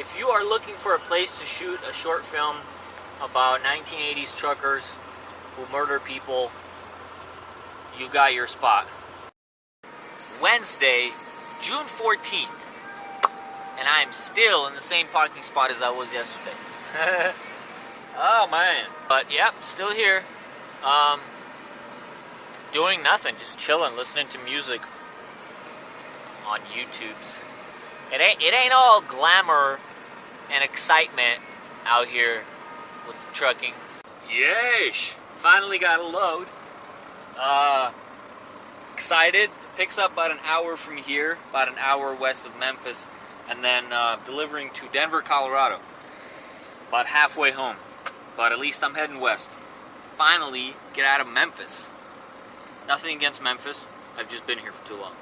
If you are looking for a place to shoot a short film about 1980s truckers who murder people, you got your spot. Wednesday, June 14th, and I am still in the same parking spot as I was yesterday. Oh man. But yep, still here. Doing nothing, just chilling, listening to music on YouTube's. It ain't all glamour and excitement out here with the trucking. Yeesh! Finally got a load. Excited. Picks up about an hour from here, about an hour west of Memphis, and then delivering to Denver, Colorado. About halfway home. But at least I'm heading west. Finally get out of Memphis. Nothing against Memphis. I've just been here for too long.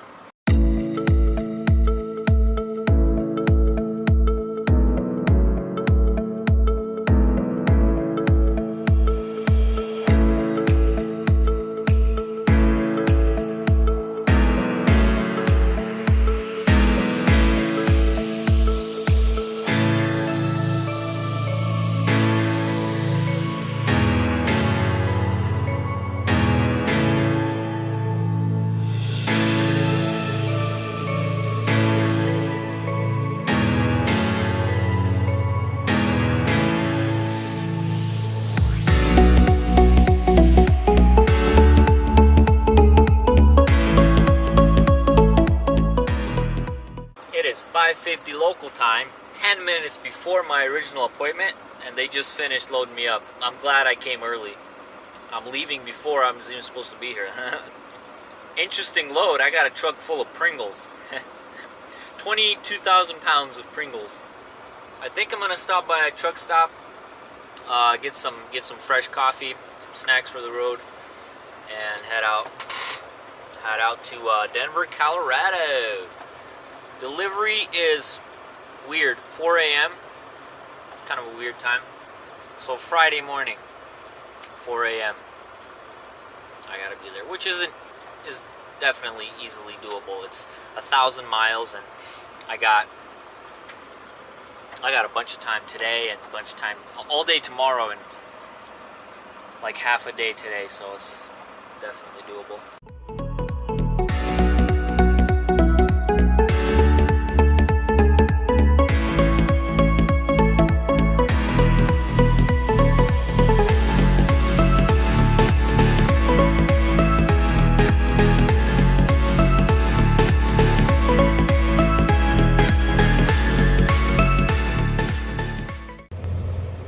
It is 5:50 local time, 10 minutes before my original appointment, and they just finished loading me up. I'm glad I came early. I'm leaving before I was even supposed to be here. Interesting load. I got a truck full of Pringles. 22,000 pounds of Pringles. I think I'm gonna stop by a truck stop, get some fresh coffee, some snacks for the road, and head out to Denver, Colorado. Delivery is weird, 4 a.m., kind of a weird time. So Friday morning, 4 a.m., I gotta be there, which is definitely easily doable. It's 1,000 miles, and I got a bunch of time today and a bunch of time all day tomorrow and like half a day today, so it's definitely doable.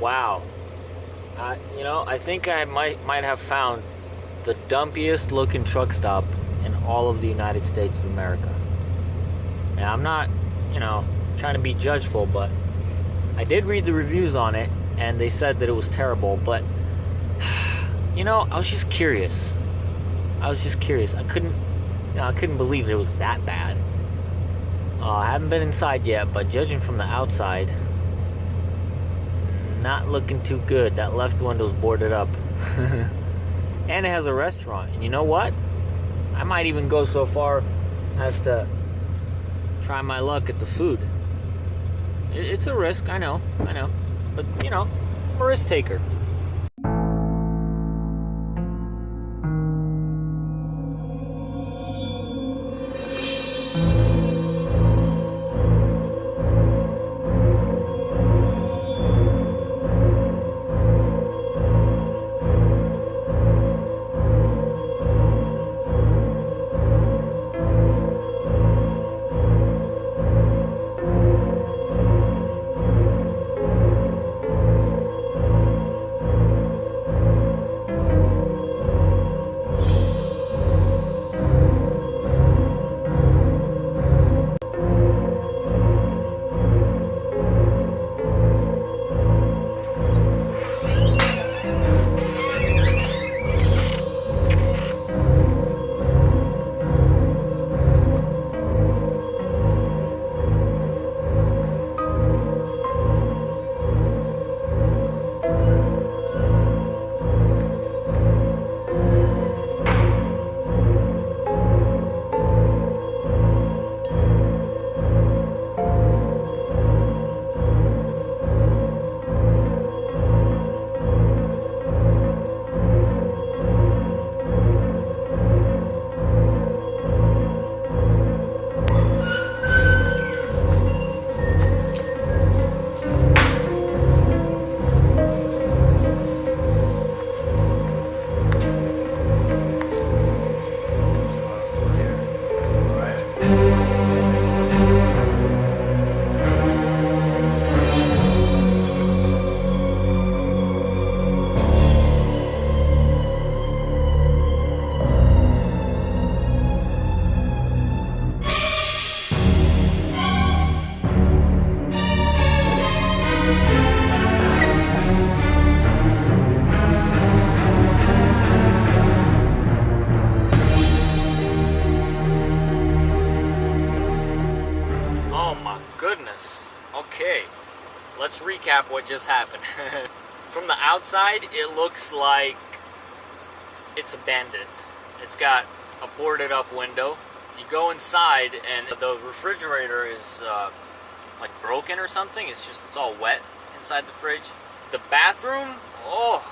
Wow. I think I might have found the dumpiest looking truck stop in all of the United States of America. Now, I'm not, trying to be judgeful, but I did read the reviews on it, and they said that it was terrible, but, I was just curious. I couldn't believe it was that bad. I haven't been inside yet, but judging from the outside, not looking too good. That left window's boarded up. And it has a restaurant. And you know what? I might even go so far as to try my luck at the food. It's a risk, I know. But, I'm a risk taker. let's recap what just happened. From the outside, it looks like it's abandoned. It's got a boarded up window. You go inside and the refrigerator is like broken or something. It's all wet inside the fridge. The bathroom, oh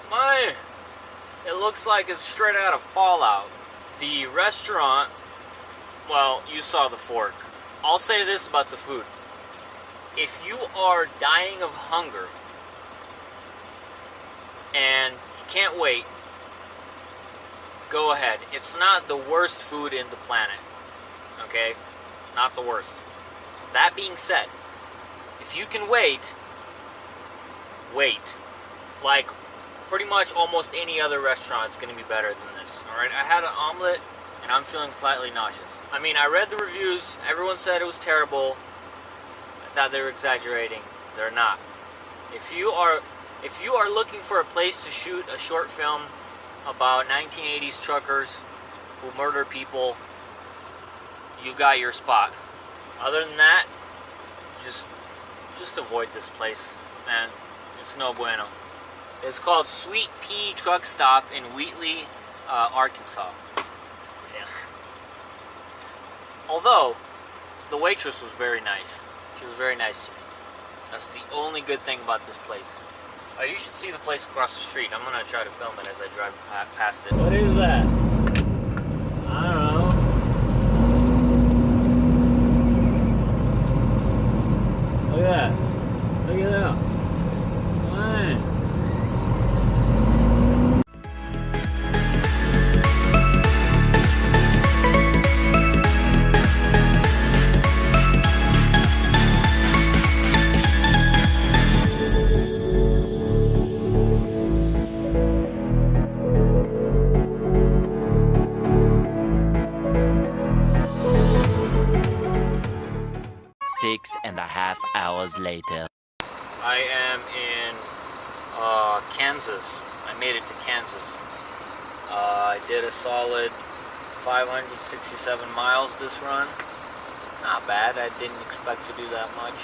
my, it looks like it's straight out of Fallout. The restaurant, well, you saw the fork. I'll say this about the food. If you are dying of hunger and you can't wait, go ahead. It's not the worst food in the planet, okay? Not the worst. That being said, if you can wait. Like, pretty much almost any other restaurant is going to be better than this, alright? I had an omelet, and I'm feeling slightly nauseous. I mean, I read the reviews. Everyone said it was terrible. I thought they were exaggerating. They're not. If you are looking for a place to shoot a short film about 1980s truckers who murder people, you got your spot. Other than that, just avoid this place, man. It's no bueno. It's called Sweet Pea Truck Stop in Wheatley, Arkansas. Yeah. Although, the waitress was very nice. She was very nice to me. That's the only good thing about this place. You should see the place across the street. I'm gonna try to film it as I drive past it. What is that? I don't know. Look at that. Look at that. Man. 6.5 hours later. I am in Kansas. I made it to Kansas. I did a solid 567 miles this run. Not bad. I didn't expect to do that much.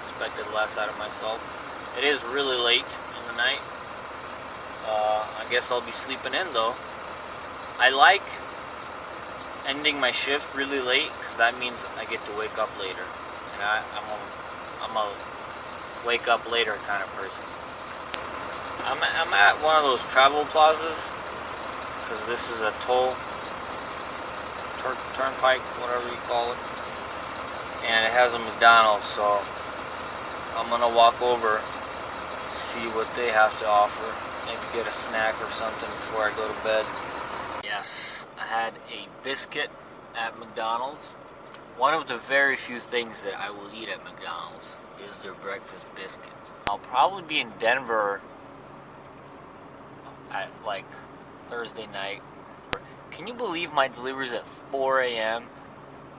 Expected less out of myself. It is really late in the night. I guess I'll be sleeping in though. I like ending my shift really late because that means I get to wake up later. And I'm a wake up later kind of person. I'm at one of those travel plazas because this is a turnpike, whatever you call it, and it has a McDonald's, so I'm gonna walk over, see what they have to offer, maybe get a snack or something before I go to bed. Yes, I had a biscuit at McDonald's. One of the very few things that I will eat at McDonald's is their breakfast biscuits. I'll probably be in Denver at like Thursday night. Can you believe my delivery's at 4 a.m.?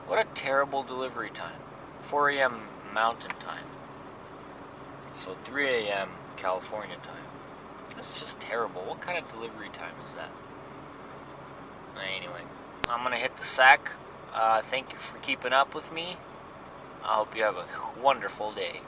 What a terrible delivery time. 4 a.m. Mountain Time. So 3 a.m. California time. That's just terrible. What kind of delivery time is that? Anyway, I'm gonna hit the sack. Thank you for keeping up with me. I hope you have a wonderful day.